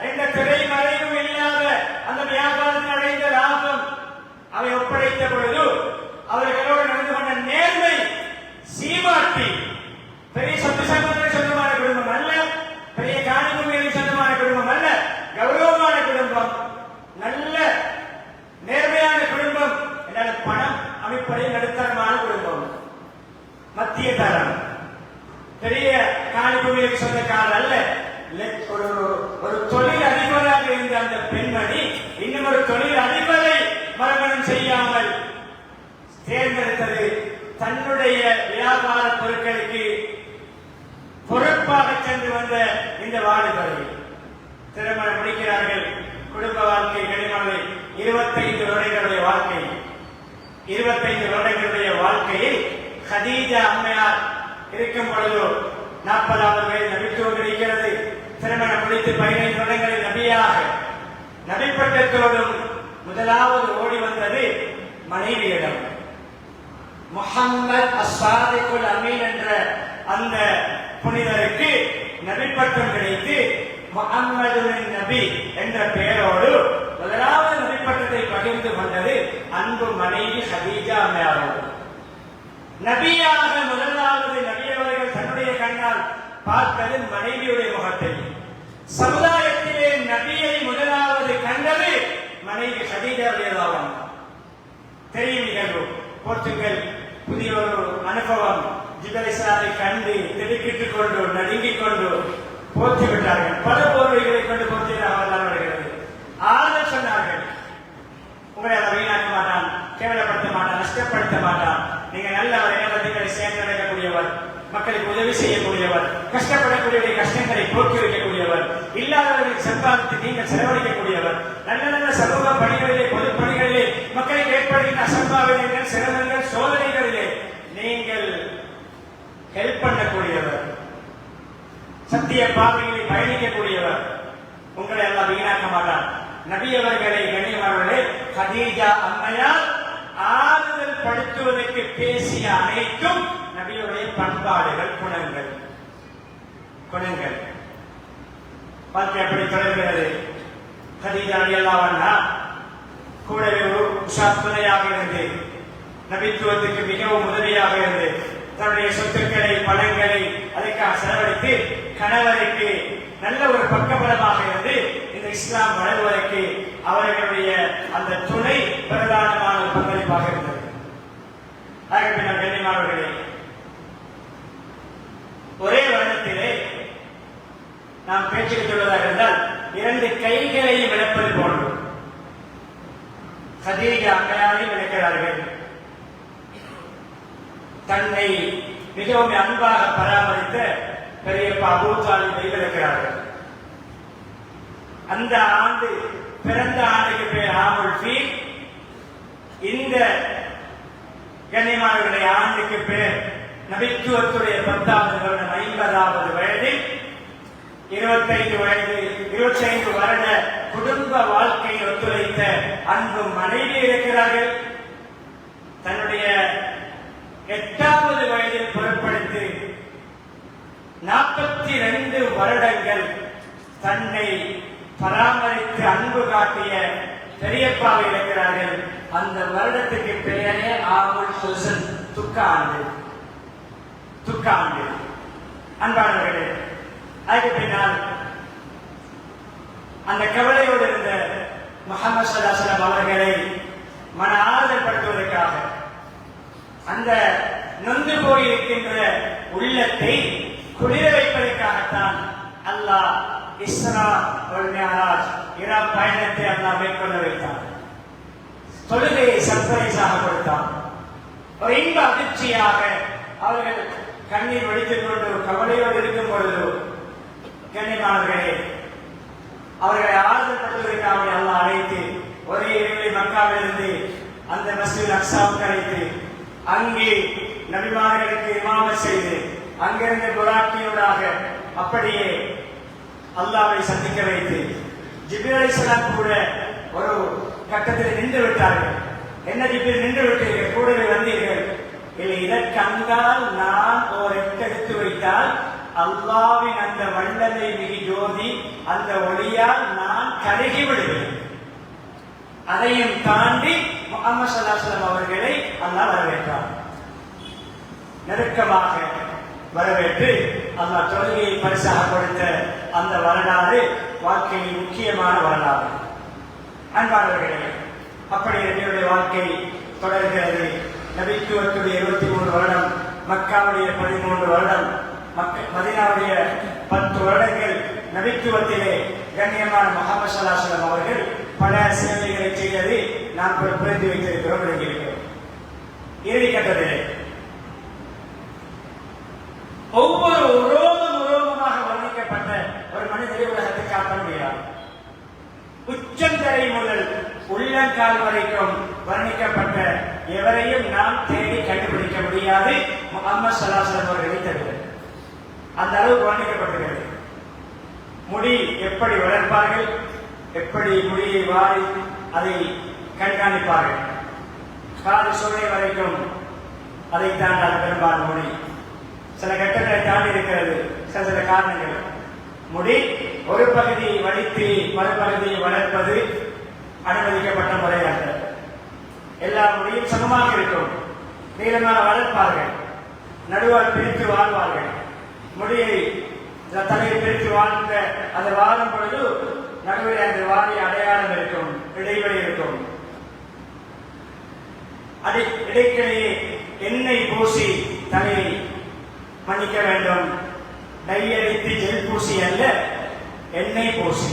எந்த திரைமறைவும் இல்லாத அந்த வியாபாரத்தில் அடைந்த லாபம் அவை ஒப்படைத்த பொழுது அவர்களோடு நடந்து கொண்ட நேர்மை, சீமாட்டி. பெரிய சொத்து சம்பந்தம் சொந்தமான குடும்பம் அல்ல, பெரிய காணிபூமியின் சொந்தமான குடும்பம் அல்ல, கௌரவமான குடும்பம், நல்ல நேர்மையான குடும்பம் என்றால் பணம் அமைப்பதில் நடுத்தரமான குடும்பம், மத்திய தரம். பெரிய காணிபூமியின் சொந்தக்காரர் அல்ல. ஒரு தொழில் அதிபராக இருந்த அந்த பெண்மணி இன்னும் ஒரு தொழில் அதிபரை மறுமணம் செய்யாமல் தேர்ந்தெடுத்தது தன்னுடைய வியாபார பொருட்களுக்கு பொறுப்பாக சென்று வந்த இந்த வாலிபர்கள். திருமணம் முடிக்கிறார்கள். குடும்ப வாழ்க்கை கடினமாக 25 வருடங்களுடைய வாழ்க்கை. 25 வருடங்களுடைய வாழ்க்கையில் ஹதீஜா அம்மையார் இருக்கும் பொழுது 40வது வயது நபித்துவம் கிடைக்கிறது. திருமணம் முடித்து 15 வருடங்களில் நபியாக நபிப்பட்டத்தோடும் முதலாவது ஓடி வந்தது மனைவியிடம். முஹம்மது அஸ்ஸாதிகுல் அமீன் என்ற அந்த புனிதருக்கு நபிப்பட்டம் கிடைத்து முஹம்மது நபி என்ற பெயரோடு முதலாவது நபிப்பட்டத்தை பகிர்ந்து கொண்டது அன்பு மனைவி ஹதீஜா அம்மையாரோடு. நபியாக முதலாவது நபியவர்கள் தன்னுடைய கண்ணால் பார்த்தது மனைவியுடைய முகத்தை. சமுதாயத்திலே நபியை முதலாவது கண்டது மனைவி ஹதீஜா ரலியல்லாஹு அன்ஹா. தெரியும் நிகழ்வு. போர்ச்சுகல் புதிய ஒரு அனுபவம். ஜிப்ரீல் அலைஹிஸ்ஸலாத்தை கண்டு திடுக்கிட்டுக் கொண்டு நடுங்கிக் கொண்டு போற்றி விட்டார்கள். பல போர்வைகளை கொண்டு போற்றியதாக வருகிறது. ஆறுதல் சொன்னார்கள், உங்களை அதை வீணாக்க மாட்டான், கேவலப்படுத்த மாட்டான், நஷ்டப்படுத்த மாட்டான். நீங்க நல்லவர், இனவர்களை சேர்ந்தடையக்கூடியவர், மக்களுக்கு உதவி செய்யக்கூடியவர், கஷ்டப்படக்கூடிய கஷ்டங்களை போக்கி வைக்கக்கூடியவர், இல்லாதவர்களுக்கு சம்பாதித்து நீங்கள் செலவழிக்கக்கூடியவர், நல்ல நல்ல சமூக பணிகளிலே பொது பணிகளிலே மக்களுக்கு ஏற்படுகின்ற அசம்பாவிதங்கள் சிரமங்கள் சோதனைகளிலே நீங்கள் ஹெல்ப் பண்ணக்கூடியவர், சத்திய பாதைகளை பயணிக்கக்கூடியவர். உங்களை எல்லாம் வீணாக்க மாட்டார். நபி அவர்களை கண்ணியமானவர்களே, கதீஜா அம்மையார் ஆறுதல் படுத்துவதற்கு பேசிய அனைத்தும் நபியுடைய பண்பாடுகள், குணங்கள். வாழ்க்கை அப்படி தொடர்கிறது. கதீஜா ரலியல்லாஹு அன்ஹா கூடவே துணையாக இருந்து நபித்துவத்துக்கு மிகவும் உதவியாக இருந்து தன்னுடைய சொத்துக்களை பணங்களை அதற்காக செலவழித்து கணவருக்கு நல்ல ஒரு பக்கபலமாக இருந்து இந்த இஸ்லாம் வளர்வதற்கு அவர்களுடைய அந்த துணை பிரதானமான பங்களிப்பாக இருந்தது. கண்ணியமானவர்களே, ஒரே வருடத்திலே நாம் பேச்சுக்கு சொல்வதாக இருந்தால் 2 கைகளையும் இழப்பது போன்று கதீஜா அம்மையாரையும் இழக்கிறார்கள். தன்னை மிகவும் அன்பாக பராமரித்த பெரியப்பா அபூ தாலிபை இழக்கிறார்கள். அந்த ஆண்டு பிறந்த ஆண்டுக்கு பேர் ஆமுல் ஃபீல். இந்த கண்ணியமானவர்களுடைய ஆண்டுக்கு பேர் நபித்துவத்துடைய 10வது வருடம் 50வது வயதில் 25 வருட குடும்ப வாழ்க்கையை ஒத்துழைத்த அன்பு மனைவி இருக்கிறார்கள். தன்னுடைய 8வது வயதில் புறப்படுத்தி 42 வருடங்கள் தன்னை பராமரித்து அன்பு காட்டிய பெரியப்பாவை இருக்கிறார்கள். அந்த வருடத்துக்கு பெயரே ஆமுல் ஹுஸ்ன், துக்க ஆண்டு. அன்பானவர்களே, அதுக்கு பின்னால் அந்த கவலையோடு இருந்த முஹம்மது ஸல்லல்லாஹு அலைஹி வஸல்லம் அவர்களை மன ஆறுதல் படுத்துவதற்காக, அந்த நொந்து போயிருக்கின்ற உள்ளத்தை குளிர வைப்பதற்காகத்தான் அல்லாஹ் இஸ்ரா வல் மிஅராஜ் இரவு பயணத்தை அல்லாஹ் மேற்கொள்ள வைத்தார். தொழுகையை சர்ப்ரைஸாக கொடுத்தான். ஒரு இன்ப அதிர்ச்சியாக அவர்கள் கண்ணீர் வடித்துக் கொண்டு கவலையோடு இருக்கும் பொழுது, கண்ணியமானவர்களே, அவர்களை ஆறுதல் படுத்துவதற்காக அல்லாஹ் அழைத்து ஒரே இரவில் மக்காவிலிருந்து அந்த மஸ்ஜித் அக்ஸாவுக்கு அழைத்து அங்கே நபிமார்களுக்கு இமாமத் செய்து அங்கிருந்து புராக்கியோடாக அப்படியே அல்லாஹ்வை சந்திக்க வைத்து ஜிப்ரீல் அலைஹிஸ்ஸலாம் கூட ஒரு கட்டத்தில் நின்று விட்டார்கள். என்ன ஜிப்ரீல் நின்று விட்டீர்கள், கூடவே வந்தீர்கள்? இல்லை, இதற்கு அங்கால் நான் ஒரு எடுத்து வைத்தால் அல்லாஹ்வின் அந்த வல்லமை மிகு ஜோதி அந்த ஒளியால் நான் கருகி விடுவேன். அதையும் தாண்டி முஹம்மது ஸல்லல்லாஹு அலைஹி வஸல்லம் அவர்களை அல்லாஹ் வரவேற்றார். நெருக்கமாக வரவேற்று அல்லாஹ் தொழுகையை பரிசாக கொடுத்த அந்த வரலாறு வாழ்க்கையில் முக்கியமான வரலாறு. அன்பானவர்களே, அப்படி என்னுடைய வாழ்க்கை தொடர்கிறது. நபித்துவத்துடைய 23 வருடம், மக்காவுடைய 13 வருடம், மதீனாவுடைய 10 வருடங்கள் நபித்துவத்திலே கண்ணியமான முஹம்மது ஸல்லல்லாஹு அலைஹி வஸல்லம் அவர்கள் பல சேவைகளை செய்தது நாம் புரிந்து வைத்திருக்கிறோம், விளங்கியிருக்கிறோம். இறுதி கட்டத்திலே ஒவ்வொரு உரோமமாக வர்ணிக்கப்பட்ட ஒரு மனிதரை உலகத்தை காட்ட முடியாது. உச்சந்தரை முதல் உள்ளங்கால் வரைக்கும் வர்ணிக்கப்பட்ட எவரையும் நாம் தேடி கண்டுபிடிக்க முடியாது முஹம்மது ஸல்லல்லாஹு அலைஹி வஸல்லம் அவர்களை தவிர. அந்த அளவுக்கு வர்ணிக்கப்பட்டிருக்கிறது. முடி எப்படி வளர்ப்பார்கள், எப்படி முடியை வாரி அதை கண்காணிப்பார்கள், காது சுவை வரைக்கும் அதை தாண்டால் பெரும்பாலும் முடி சில கட்டங்களை தாண்டி இருக்கிறது. சில காரணங்கள், முடி ஒரு பகுதியை வடித்து மறுபகுதியை வளர்ப்பது அனுமதிக்கப்பட்ட முறையாக. எல்லா முடியும் சமமாக இருக்கும், நீளமாக வளர்ப்பார்கள், நடுவால் பிரித்து வாழ்வார்கள். முடியை தலையை பிரித்து வாழ்ந்த அந்த வாழும் பொழுது நடுவில் அந்த வாரிய அடையாளம் இருக்கும், இடைவெளி இருக்கும். இடைக்கிடையே எண்ணெய் பூசி தலையை மன்னிக்க வேண்டும், டையடித்து ஜெல் பூசி அல்ல, எண்ணெய் பூசி,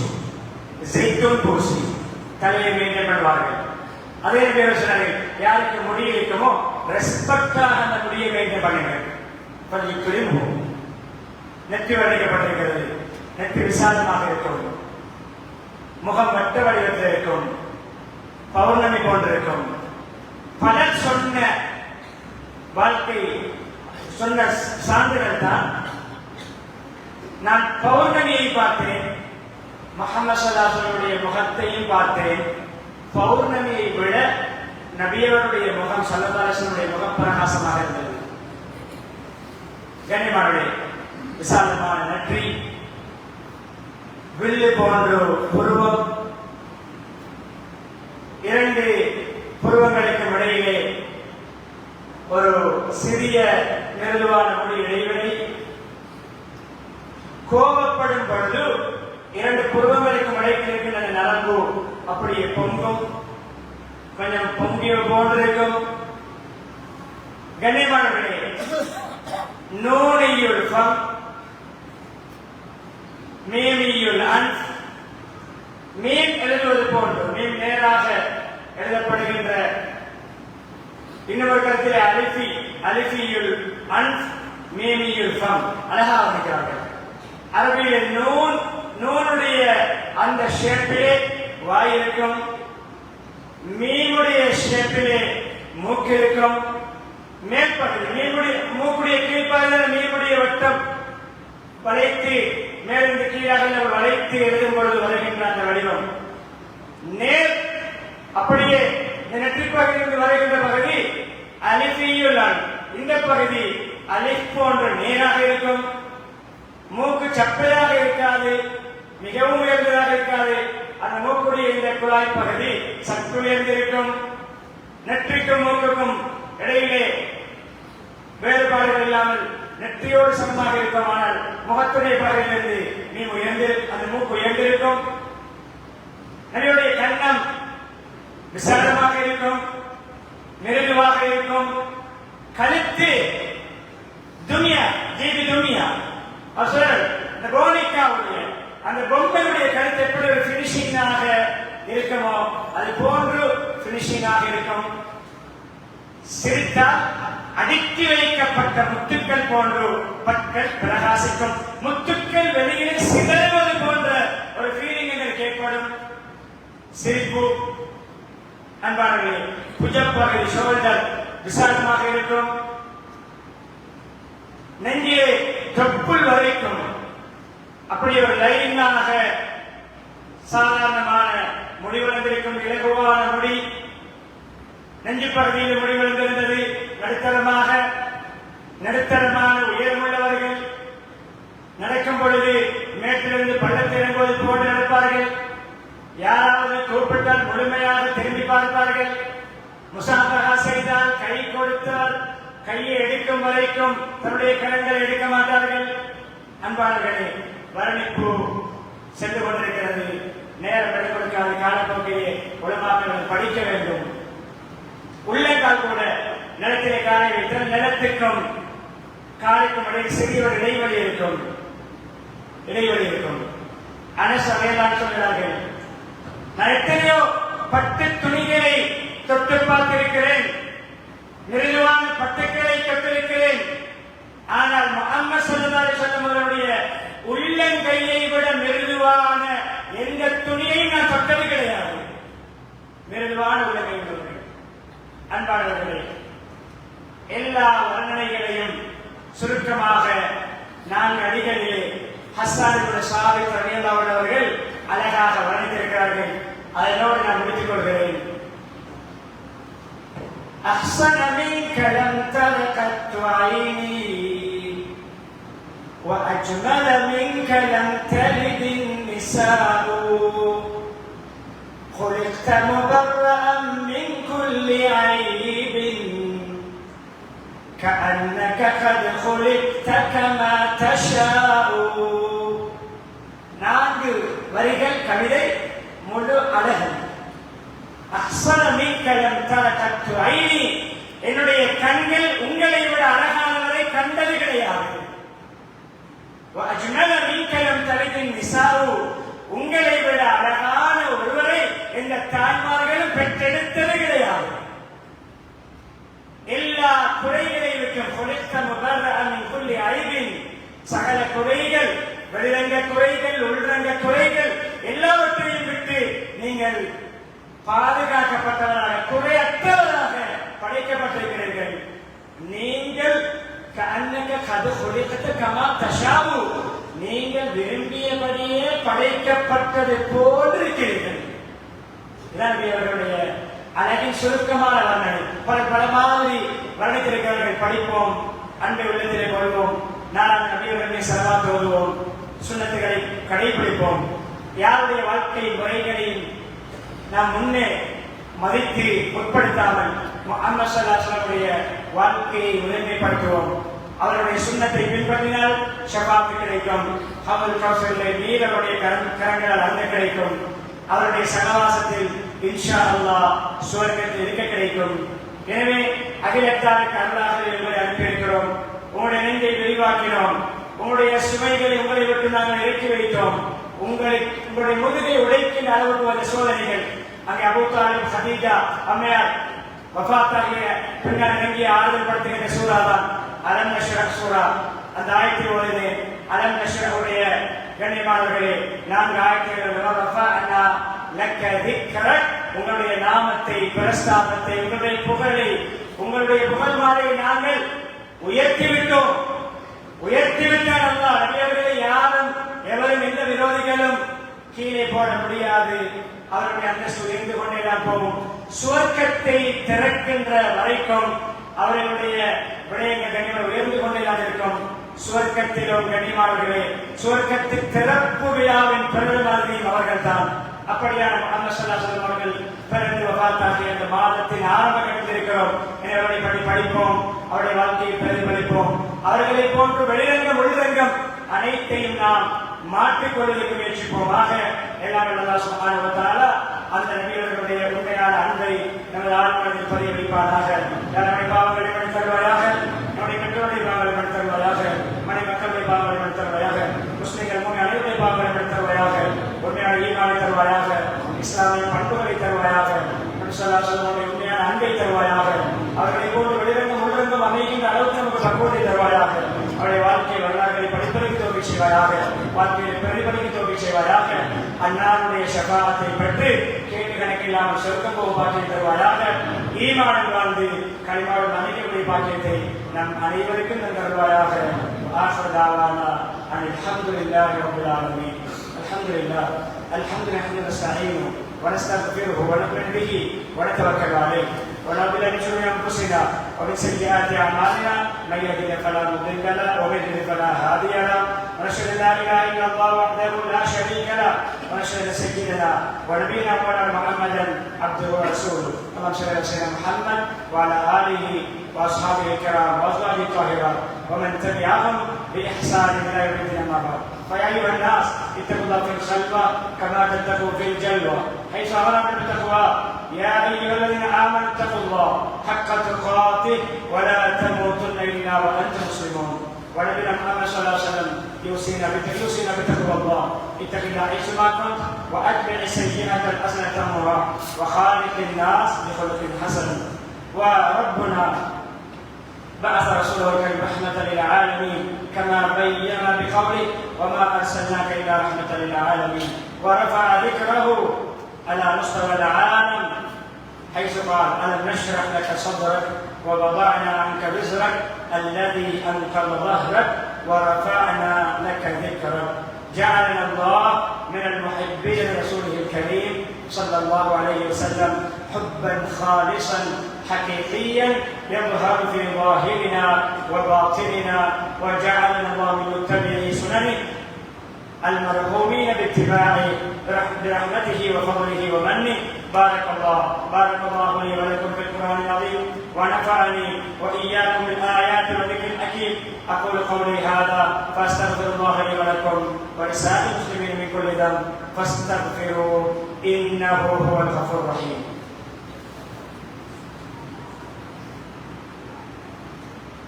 ஜெய்தூன் பூசி தலையை மெயின்டைன் பண்ணுவார்கள். அதே சொன்னார்கள், யாருக்கு முடி இருக்குமோ ரெஸ்பெக்டாக அந்த முடியை மெயின்டைன் பண்ணுங்கள். திரும்பும் நெற்றி வளைக்கப்பட்டிருக்கிறது, நெற்றி விசாலமாக இருக்கும், முகம் வட்ட வடிவத்தில் இருக்கும், பௌர்ணமி போன்றிருக்கும். பலர் சொன்ன வாழ்க்கை சொன்ன சான்றுகள் தான். நான் பௌர்ணமியை பார்த்தேன், முஹம்மது ஸல்லல்லாஹு அலைஹி வஸல்லம் முகத்தையும் பார்த்தேன். பௌர்ணமியை விட நபியவருடைய முகம் ஸல்லல்லாஹு அலைஹி வஸல்லம் முகம் பிரகாசமாக இருந்தது. கண்ணியமானவர்களே, விசாலமான நெற்றி, வில்லு போன்ற புருவம், இரண்டு புருவங்களுக்கு இடையிலே ஒரு சிறிய மிருதுவான முடி இடைவெளி, கோபப்படும் பொழுது இரண்டு புருவங்களுக்கு இடையில் இருக்கின்ற நரம்பு அப்படியே பொங்கும், கொஞ்சம் பொங்கிய போன்றிருக்கும். கண்ணியமானவர்களே, நூனியுல் ஃபம், மீமியுல் அன்ஃப், மீம் எழுதுவது போன்று மீம் நேராக எழுதப்படுகின்ற இன்னொரு கருத்தில் அலிஃபி, அலிஃபியுல் அன்ஃப், மீமியுல் ஃபம் அழகாக அமைக்கிறார்கள். அரபியில் நூன், நூனுடைய அந்த ஷேப்பிலே வாய் இருக்கும், மீனுடைய ஷேப்பிலே மூக்கு இருக்கும், மேற்பகுதி மூக்குடைய கீழ்ப்பகுதியில் மீனுடைய வட்டம் வளைத்து மேலிருந்து கீழாக வளைத்து எழுதும் பொழுது வருகின்ற அந்த வடிவம் நேர். அப்படியே நெற்றிப் பகுதியிலிருந்து வருகின்ற பகுதி அலிஃபியுல் அன்ஃப், இந்த பகுதி அலிஃப் போன்ற நேராக இருக்கும். மூக்கு சப்பையாக இருக்காது, மிகவும் உயர்ந்ததாக இருக்காது. அந்த மூக்குடைய இந்த குழாய் பகுதி சற்று உயர்ந்திருக்கும். நெற்றிக்கும் மூக்குக்கும் இடையிலே வேறுபாடுகள் இல்லாமல் நெற்றியோடு சமமாக இருக்கும். ஆனால் முகத்துடைய பகுதியிலிருந்து நீ உயர்ந்து அந்த மூக்கு உயர்ந்திருக்கும். நபியுடைய கன்னம் விசாலமாக இருக்கும், மிருதுவாக இருக்கும். கழுத்து துனியா ஜீவி துனியா அந்த கோனிக்காவுடைய அந்த பொம்மையுடைய கழுத்து எப்படி ஒரு பினிஷிங்காக இருக்குமோ அது போன்று பினிஷிங்காக இருக்கும். சிரித்தால் அடுக்கி வைக்கப்பட்ட முத்துக்கள் போன்று பற்கள் பிரகாசிக்கும். முத்துக்கள் வெளியிலே சிதறுவது போன்ற ஒரு ஃபீலிங் எங்களுக்கு ஏற்படும். சிரிப்பு அன்பானவர்களே, புஜப்பகுதி ஷோல்டர் விசாலமாக இருக்கும். நெஞ்சிலே தொப்புள் வரைக்கும் அப்படி ஒரு லைனாக சாதாரணமான முடிவடைந்திருக்கும். இலகுவான முடி நெஞ்சு பகுதியில் முடிவடைந்திருந்தது. நடுத்தரமான உயரமுள்ளவர்கள் நடக்கும் பொழுது மேட்டிலிருந்து பள்ளத்தில் இறங்குவது போன்று நடப்பார்கள். யாராவது கூப்பிட்டால் முழுமையாக திரும்பி பார்ப்பார்கள். முசாஃபஹா செய்தால், கை கொடுத்தால் கையை எடுக்கும் வரைக்கும் தன்னுடைய கரங்களை எடுக்க மாட்டார்கள். அன்பாளர்களே, வர்ணிப்பு சென்று கொண்டிருக்கிறது. நேரம் விடை கொடுக்காத காலப்போக்கிலே உலமாக்கள் படிக்க வேண்டும். உள்ளங்கால் கூட நிலத்திலே காலை வைத்தால் நிலத்துக்கும் காலைக்கும் இடையில் சிறிய ஒரு இடைவெளி இருக்கும். அனஸ் அவையெல்லாம் சொல்கிறார்கள், நான் எத்தனையோ பட்டு துணிகளை தொட்டு பார்த்திருக்கிறேன், மிருதுவான பட்டுக்களை தொட்டிருக்கிறேன். ஆனால் முஹம்மது ஸல்லல்லாஹு அலைஹி வஸல்லம் அவருடைய உள்ளங்கையை விட மிருதுவான எந்த துணியையும் நான் தொட்டது கிடையாது. மிருதுவான உள்ளங்கை உள்ளவர்கள். அன்பானவர்களே, எல்லா வர்ணனைகளையும் சுருக்கமாக 4 அடிகளிலே ஹஸ்ஸான் இப்னு சாபித் ரலியல்லாஹு அன்ஹு அவர்கள் அழகாக வர்ணித்திருக்கிறார்கள். அதனோடு நான் முடித்துக் கொள்கிறேன். أحسن منك لم تر قط عيني وأجمل منك لم تلد النساء خلقت مبرأ من كل عيب كأنك قد خلقت كما تشاء. 4 வரிகள் கவிதை, முழு அழகு. என்னுடைய கண்கள் உங்களை விட அழகானவரை கண்டது கிடையாது. وأجمل منك لم تلد النساء உங்களை விட அழகான ஒருவரை இந்த தாய்மார்களும் பெற்றெடுத்தது கிடையாது. எல்லா குறைகளை விட்டும் خلقت مبرأ من كل عيب சகல குறைகள், வெளிரங்க குறைகள், உள்ரங்க குறைகள் எல்லாவற்றையும் விட்டு நீங்கள் பாதுகாக்கப்பட்டவராக, குறையற்றவராக படைக்கப்பட்டிருக்கிறீர்கள். நீங்கள் நீங்கள் விரும்பியபடியே படைக்கப்பட்டது போல் இருக்கிறீர்கள். அவர்களுடைய அழகின் சுருக்கமான வர்ணனை. பல மாதிரி வர்ணித்திருக்கிறார்கள். படிப்போம், அன்பை உள்ளத்திலே கொள்வோம், நாராயண நபியவர்களை செலவாத்து ஓதுவோம், சுன்னத்துகளை கடைபிடிப்போம், யாருடைய வாழ்க்கை முறைகளையும் நாம் முன்னே மதித்து உட்படுத்தாமல் முஹம்மது ஸல்லல்லாஹு அலைஹி வஸல்லம் வாழ்க்கையை முதன்மைப்படுத்துவோம். அவருடைய சுன்னத்தை பின்பற்றினால் ஷஃபாத் கிடைக்கும். ஹவுல் கௌசரிலே நீரவருடைய கரங்களால் அருள் கிடைக்கும். அவருடைய சகவாசத்தில் இன்ஷா அல்லாஹ் சுவர்க்கத்தில் இருக்க கிடைக்கும். எனவே அகிலத்தாருக்கு அருளாக உங்களை அனுப்பியிருக்கிறோம். உங்களுடைய நெஞ்சை விரிவாக்கினோம். உங்களுடைய சுமைகளை உங்களை விட்டு நாங்கள் இறக்கி வைத்தோம். உங்களுடைய முதுகை உடைக்கின்ற அளவுக்கு வந்த சோதனைகள். அங்கே அபூ தாலிப், ஹதீஜா அம்மையார் வஃபாத்தாகிய பின்னர் நெங்கிய ஆறுதல் படுத்துகின்ற சூறா தான் அலம் நஷ்ரஹ் சூரா. அந்த ஆயத்தில் ஓதினே அலம் நஷ்ரஹுடைய கண்ணியமானவர்களே 4 ஆயத்துகள் ரஃபஅனா லக்க திக்ரக், உங்களுடைய நாமத்தை, பிரஸ்தாபத்தை, உங்களுடைய புகழை, உங்களுடைய புகழ் மாலை நாங்கள் உயர்த்திவிட்டோம். உயர்த்திவிட்டார் அல்லாஹ். நபியவர்களை யாரும் எவரும் எந்த விரோதிகளும் கீழே போட முடியாது. அவருடைய அந்தஸ்து உயர்ந்து கொண்டேதான் போகும். சுவர்க்கத்தை திறக்கின்ற வரைக்கும் அவர்களுடைய விடயங்கள் கண்ணியமாக உயர்ந்து கொண்டேதான் இருக்கும். சுவர்க்கத்திலும் கண்ணியமானவர்களே, சுவர்க்கத்தின் திறப்பு விழாவின் பெருமாதிரியும் அவர்கள் தான். அப்படியான முஹம்மது ஸல்லல்லாஹு அலைஹி வஸல்லம் அவர்கள் பிறந்து வஃபாத்தாகிய அந்த மாதத்தின் ஆரம்ப கட்டத்தில் இருக்கிறோம். எனவே படி படிப்போம், அவருடைய வாழ்க்கையை பிரதிபலிப்போம். அவர்களை போன்று வெளிரங்கம் உள்ளரங்கம் அனைத்தையும் நாம் மாற்றிக்கொள்வதற்கு முயற்சிப்போமாக. எல்லாம் அல்லாஹ் சுப்ஹானஹு வ தஆலா அந்த நபியர்களுடைய உண்மையான அன்பை நமது ஆன்மாவில் பதிய வைப்பாராக. நம்முடைய பாவங்களை மன்னித்து தருவாயாக, நம்முடைய பெற்றோருடைய பாவங்களை மன்னித்து தருவாயாக, மனை மக்களுடைய பாவங்களை மன்னித்து தருவாயாக, முஸ்லிம்கள் மூமின் அனைவருடைய பாவங்களை மன்னித்து தருவாயாக, உண்மையான ஈமானை தருவாயாக, இஸ்லாமிய பண்புகளை தருவாயாக, நபி ஸல்லல்லாஹு அலைஹி வஸல்லம் உண்மையான அன்பை தருவாயாக, அவர்களை போன்று வெளிரங்கம் உள்ளரங்கம் அமைகின்ற அளவுக்கு நமக்கு பக்குவத்தை தருவாயாக. அவருடைய வாழ்க்கை வரலாறுகளை படிப்பதற்கு தோல்வி செய்வாயாக, வாழ்க்கையை பிரதிபலிக்க தோல்வி செய்வாயாக. அன்னாருடைய ஷஃபாஅத்தை பெற்று கேட்டு கணக்கில்லாமல் சொர்க்கம் போகும் பாக்கியம் தருவாயாக. ஈமானுடன் வாழ்ந்து கலிமாவுடன் அமைக்கக்கூடிய பாக்கியத்தை நம் அனைவருக்கும் தருவாயாக. ஆஃபிரு தாவானா அல்ஹம்துலில்லாஹி ரப்பில் ஆலமீன். அல்ஹம்துலில்லாஹ் அல்ஹம்துலில்லாஹி நஸ்தஈனு ونستغفره ونؤمن به ونتوكل عليه ونعوذ بالله من شرور انفسنا ومن سيئات اعمالنا من يهده فلا مضل له ومن يضلل فلا هادي له ونشهد ان لا اله الا الله وحده لا شريك له ونشهد ان سيدنا ونبينا مولانا محمدا عبده ورسوله. اللهم صل على سيدنا محمد وعلى اله واصحابه الكرام وازواجه الطاهرات ومن تبعهم باحسان الى يوم الدين. اما بعد، فيا ايها الناس اتقوا الله في الخلوه كما تتقوا في الجلوه، حيث امرنا بالتقوى. يا ايها الذين امنوا اتقوا الله حق تقاته ولا تموتن الا وانتم مسلمون. ونبينا محمد صلى الله عليه وسلم يوصينا بتقوى الله. اتق الله حيثما كنت واتبع السيئه الحسنه تمرها وخالق الناس بخلق حسن. وربنا بعث رسوله الكريم رحمة للعالمين كما بين بقوله وما أرسلناك إلا رحمة للعالمين. ورفع ذكره على مستوى العالم حيث قال ألم نشرح لك صدرك ووضعنا عنك وزرك الذي أنقض ظهرك ورفعنا لك ذكرك. جعلنا الله من المحبين لرسوله الكريم صلى الله عليه وسلم حبا خالصا حقيقيا يظهر في ظاهرنا وباطننا، وجعلنا الله من متبعي سننه المرغوبين باتباعه برحمته وفضله ومنه. بارك الله لي ولكم في القرآن العظيم ونفعني وإياكم بالآيات والذكر الحكيم. أقول قولي هذا فأستغفر الله لي ولكم ولسائر المسلمين من كل ذنب فاستغفروه إنه هو الغفور الرحيم.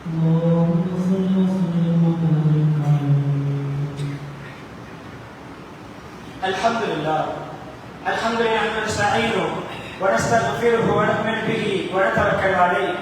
اللهم صل وسلم وبارك عليه الحمد لله نحن نستعينه ونستغفره ونؤمن به ونتوكل عليه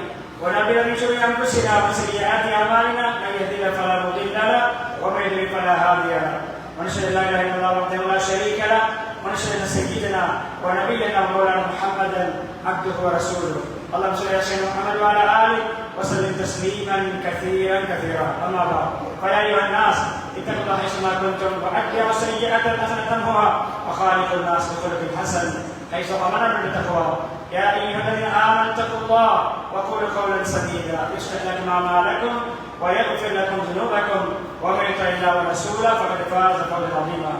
ونبذ من شرور انفسنا وسيئات اعمالنا من يهده الله فلا مضل له ومن يضلل فلا هادي له ونشهد ان لا اله الا الله وحده لا شريك له ونشهد ان سيدنا ونبينا ومولانا محمدا عبده ورسوله اللهم صل على سيدنا محمد وعلى اله وسلم تسليما كثيرا اما بعد فيا ايها الناس اتقوا الله حيثما كنتم واتبعوا السيئه الحسنه تمحوها وخالقوا الناس بخلق حسن حيث امرنا بالتقوى يا ايها الذين امنوا اتقوا الله وقولوا قولا سديدا يصلح لكم اعمالكم ويغفر لكم ذنوبكم ومن يطع الله ورسوله فقد فاز فوزا عظيما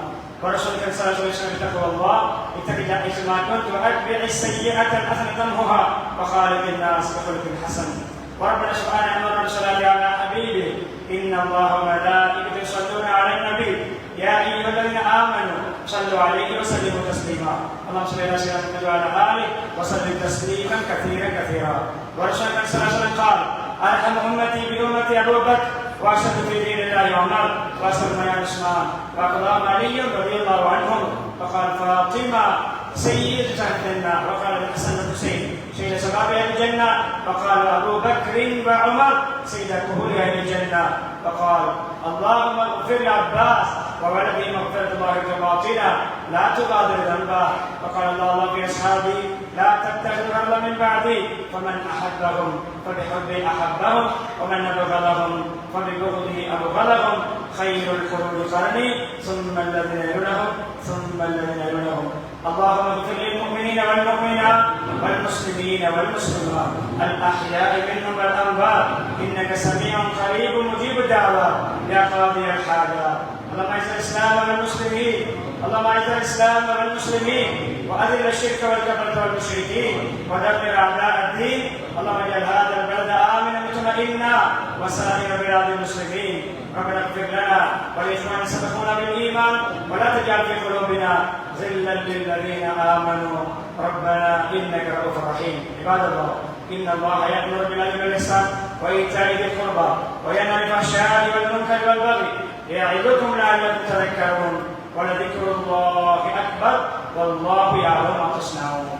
ورسولك صلى الله عليه وسلم بتقوى الله اتق الله حيثما كنت واتبع السيئه الحسنه تمحوها وخالق الناس بخلق حسن وربنا سبحانه امرنا بالصلاه على حبيبه ان الله وملائكته يصلون على النبي يا ايها الذين امنوا صلوا عليه وسلموا تسليما اللهم صل على سيدنا محمد وعلى اله وسلم تسليما كثيرا ورسولك صلى الله عليه وسلم قال ارحم امتي بامتي ابو بكر واشهد في دين الله عمر واشهد ما عثمان وقضاهم علي رضي الله عنهم وقال فاطمه سيد الجنه وقال الحسن والحسين سيد شباب اهل الجنه وقال ابو بكر وعمر سيد كهول اهل الجنه وقال اللهم اغفر لعباس وولده مغفرة الله باطنا لا تغادر ذنبا وقال الله في اصحابي لا تتخذوا غرلا من بعدي فمن احبهم فبحبي احبهم ومن ابغضهم فببغضه ابغضهم خير القرون قرني ثم الذين يلونهم اللهم اغفر للمؤمنين والمؤمنات والمسلمين والمسلمات الاحياء منهم والاموات انك سميع قريب مجيب الدعوات يا قاضي الحاجات اللهم اعز الاسلام والمسلمين واذل الشرك والكفره والمشركين ودمر اعداء الدين اللهم اجعل هذا البلد امنا مطمئنا وسائر بلاد المسلمين ربنا اغفر لنا ولاخواننا سبقونا بالايمان ولا تجعل في قلوبنا غلا للذين امنوا ربنا انك رؤوف رحيم عباد الله ان الله يامر بالعدل والاحسان وايتاء ذي القربى وينهى عن الفحشاء والمنكر والبغي يعظكم لعلكم تذكرون ولذكر الله اكبر والله يعلم ما تصنعون